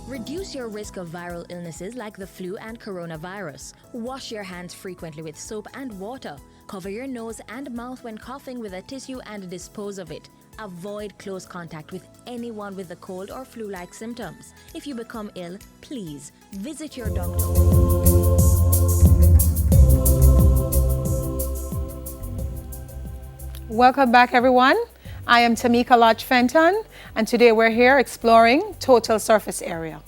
Reduce your risk of viral illnesses like the flu and coronavirus. Wash your hands frequently with soap and water. Cover your nose and mouth when coughing with a tissue and dispose of it. Avoid close contact with anyone with a cold or flu-like symptoms. If you become ill, please visit your doctor. Welcome back, everyone. I am Tamika Fenton, and today we're here exploring total surface area.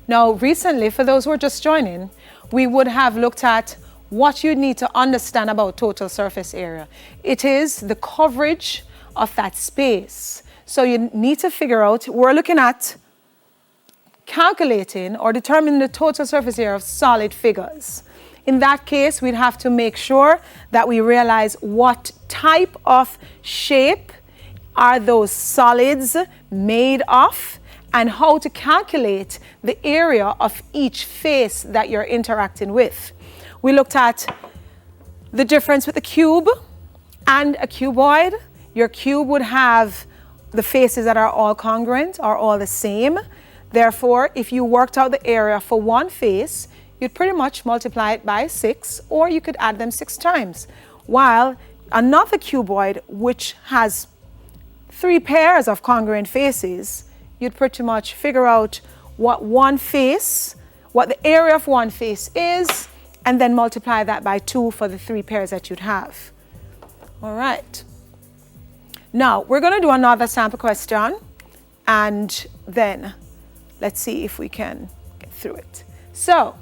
Now, recently, for those who are just joining, we would have looked at what you need to understand about total surface area. It is the coverage of that space. So you need to figure out, we're looking at calculating or determining the total surface area of solid figures. In that case, we'd have to make sure that we realize what type of shape are those solids made of, and how to calculate the area of each face that you're interacting with. We looked at the difference with a cube and a cuboid. Your cube would have the faces that are all congruent, are all the same. Therefore, if you worked out the area for one face, you'd pretty much multiply it by 6, or you could add them 6 times. While another cuboid, which has 3 pairs of congruent faces, you'd pretty much figure out what the area of one face is, and then multiply that by 2 for the 3 pairs that you'd have. All right. Now, we're going to do another sample question, and then let's see if we can get through it. So,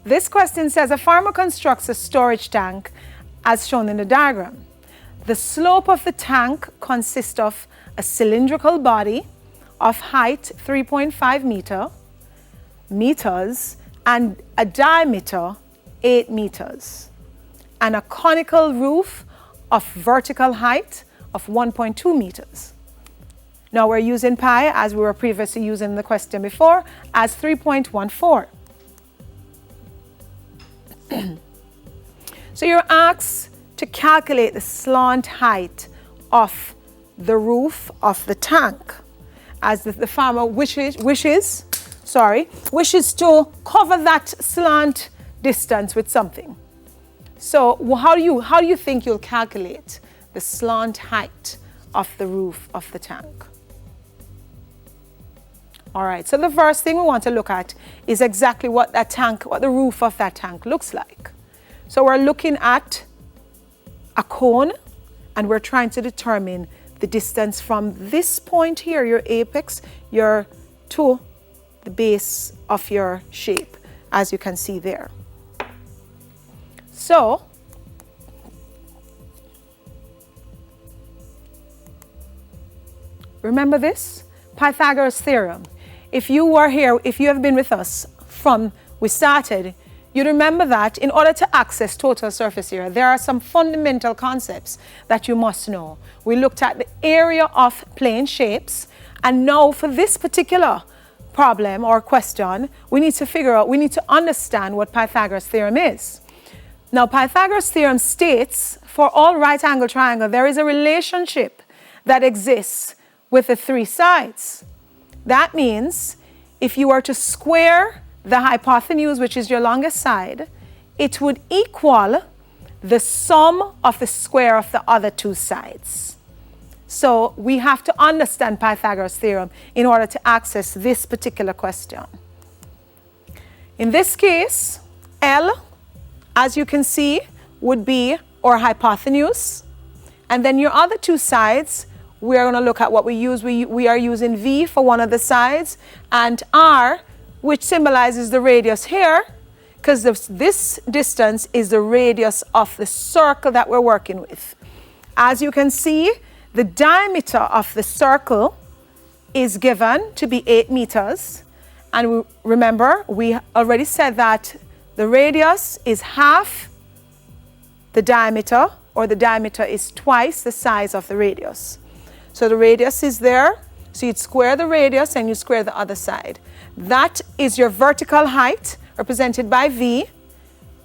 this question says, a farmer constructs a storage tank as shown in the diagram. The slope of the tank consists of a cylindrical body of height 3.5 meters and a diameter 8 meters, and a conical roof of vertical height of 1.2 meters. Now we're using pi, as we were previously using the question before, as 3.14. So you're asked to calculate the slant height of the roof of the tank, as the farmer wishes to cover that slant distance with something. So how do you think you'll calculate the slant height of the roof of the tank? All right, so the first thing we want to look at is exactly what the roof of that tank looks like. So we're looking at a cone, and we're trying to determine the distance from this point here, your apex, to the base of your shape, as you can see there. So, remember this? Pythagoras Theorem. If you were here, if you have been with us from we started, you remember that in order to access total surface area, there are some fundamental concepts that you must know. We looked at the area of plane shapes, and now for this particular problem or question, we need to understand what Pythagoras Theorem is. Now, Pythagoras Theorem states for all right angle triangle, there is a relationship that exists with the 3 sides. That means if you were to square the hypotenuse, which is your longest side, it would equal the sum of the square of the other 2 sides. So we have to understand Pythagoras Theorem in order to access this particular question. In this case, L, as you can see, would be our hypotenuse. And then your other 2 sides, we are going to look at what we use. We are using V for one of the sides, and R, which symbolizes the radius here, because this distance is the radius of the circle that we're working with. As you can see, the diameter of the circle is given to be 8 meters. And remember, we already said that the radius is half the diameter, or the diameter is twice the size of the radius. So the radius is there, so you'd square the radius and you square the other side. That is your vertical height, represented by V,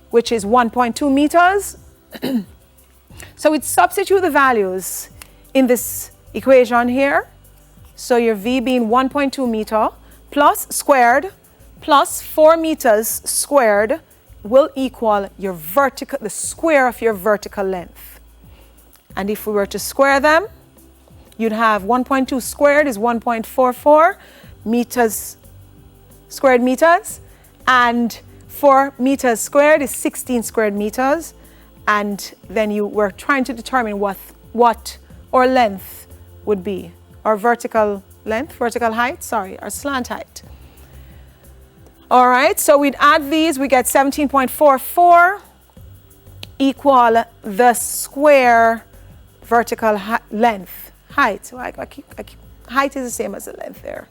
which is 1.2 meters. So we'd substitute the values in this equation here. So your V being 1.2 meter plus squared plus 4 meters squared will equal your vertical, the square of your vertical length. And if we were to square them, you'd have 1.2 squared is 1.44 meters, squared meters, and 4 meters squared is 16 squared meters. And then you were trying to determine what our length would be, our vertical length, vertical height, sorry, our slant height. All right, so we'd add these, we get 17.44 equal the square vertical length, height. So height is the same as the length there.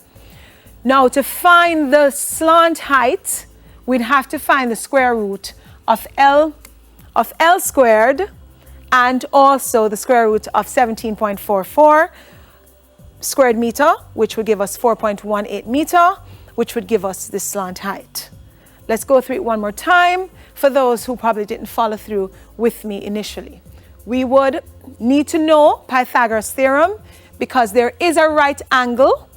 Now to find the slant height, we'd have to find the square root of L squared and also the square root of 17.44 squared meter, which would give us 4.18 meter, which would give us this slant height. Let's go through it one more time for those who probably didn't follow through with me initially. We would need to know Pythagoras theorem because there is a right angle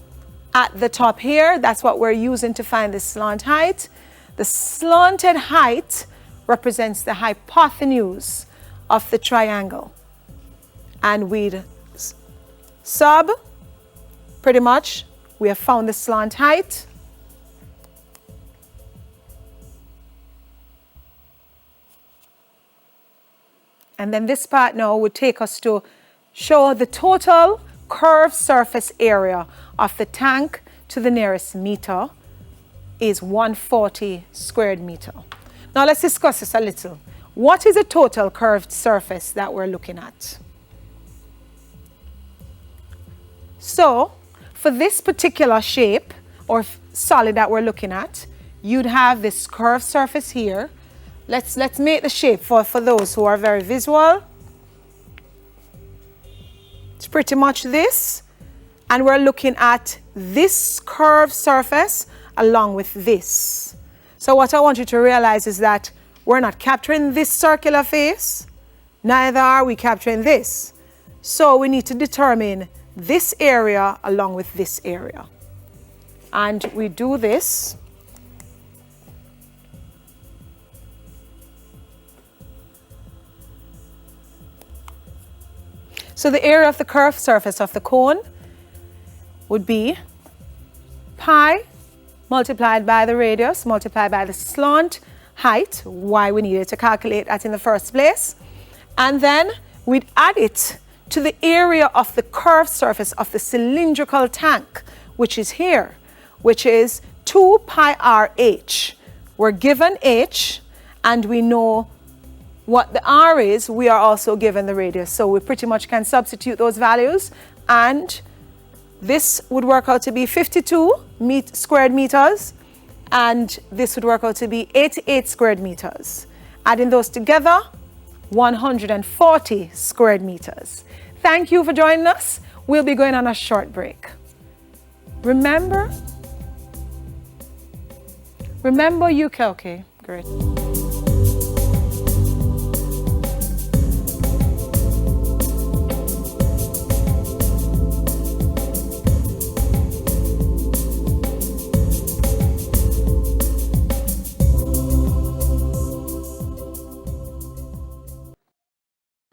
at the top here. That's what we're using to find the slant height. The slanted height represents the hypotenuse of the triangle. And we'd sub, pretty much, we have found the slant height. And then this part now would take us to show the total curved surface area of the tank to the nearest meter is 140 squared meter. Now let's discuss this a little. What is a total curved surface that we're looking at? So for this particular shape or solid that we're looking at, you'd have this curved surface here. Let's make the shape for those who are very visual. It's pretty much this. And we're looking at this curved surface along with this. So what I want you to realize is that we're not capturing this circular face, neither are we capturing this. So we need to determine this area along with this area. And we do this. So the area of the curved surface of the cone would be pi multiplied by the radius multiplied by the slant height, why we needed to calculate that in the first place. And then we'd add it to the area of the curved surface of the cylindrical tank, which is here, which is 2 pi r h. We're given h and we know what the r is, we are also given the radius. So we pretty much can substitute those values, and this would work out to be 52 squared meters, and this would work out to be 88 squared meters. Adding those together, 140 squared meters. Thank you for joining us. We'll be going on a short break. Remember UK, okay, great.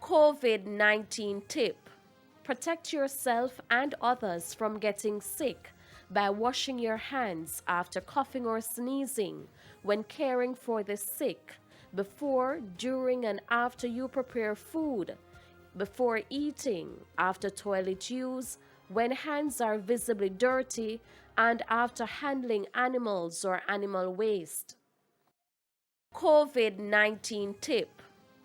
COVID-19 tip. Protect yourself and others from getting sick by washing your hands after coughing or sneezing, when caring for the sick, before, during, and after you prepare food, before eating, after toilet use, when hands are visibly dirty, and after handling animals or animal waste. COVID-19 tip.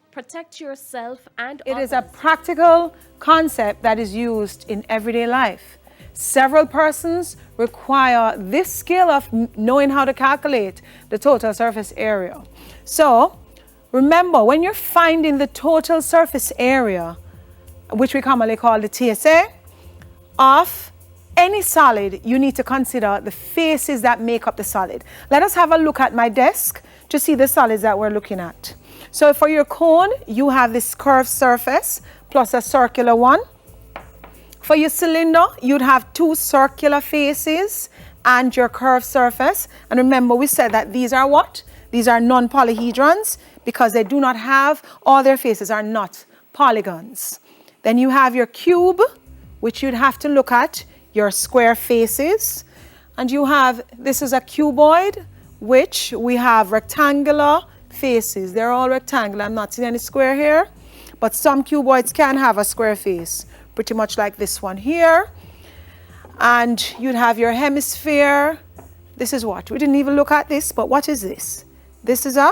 Protect yourself and others. It is a practical concept that is used in everyday life. Several persons require this skill of knowing how to calculate the total surface area. So remember, when you're finding the total surface area, which we commonly call the TSA, of any solid, you need to consider the faces that make up the solid. Let us have a look at my desk to see the solids that we're looking at. So for your cone, you have this curved surface plus a circular one. For your cylinder, you'd have two circular faces and your curved surface. And remember, we said that these are what? These are non-polyhedrons because they do not have, all their faces are not polygons. Then you have your cube, which you'd have to look at, your square faces. And you have, this is a cuboid, which we have rectangular faces. They're all rectangular. I'm not seeing any square here, but some cuboids can have a square face, pretty much like this one here. And you'd have your hemisphere. This is what? We didn't even look at this, but what is this? This is a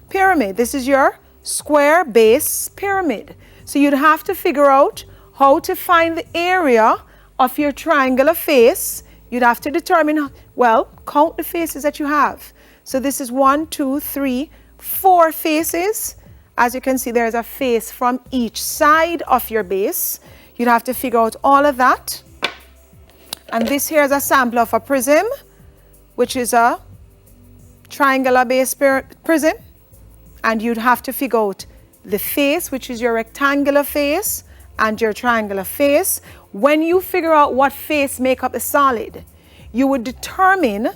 pyramid. This is your square base pyramid. So you'd have to figure out how to find the area of your triangular face. You'd have to determine, well, count the faces that you have. So this is 1, 2, 3, 4 faces. As you can see, there's a face from each side of your base. You'd have to figure out all of that. And this here is a sample of a prism, which is a triangular base prism. And you'd have to figure out the face, which is your rectangular face, and your triangular face. When you figure out what face make up the solid, you would determine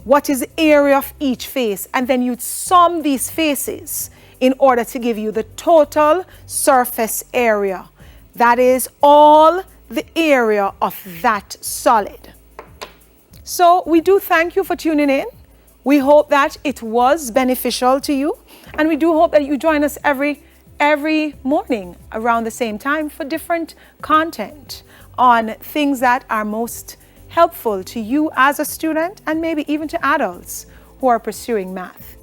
what is the area of each face, and then you'd sum these faces in order to give you the total surface area. That is all the area of that solid. So we do thank you for tuning in. We hope that it was beneficial to you, and we do hope that you join us every morning around the same time for different content on things that are most helpful to you as a student and maybe even to adults who are pursuing math.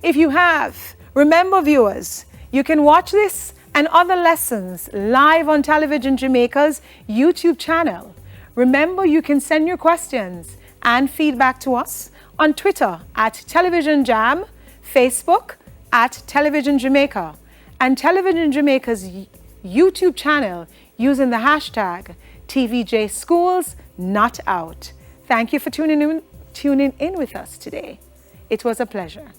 If you have, remember viewers, you can watch this and other lessons live on Television Jamaica's YouTube channel. Remember, you can send your questions and feedback to us on Twitter at Television Jam, Facebook at Television Jamaica, and Television Jamaica's YouTube channel using the hashtag TVJSchoolsNotOut. Thank you for tuning in with us today. It was a pleasure.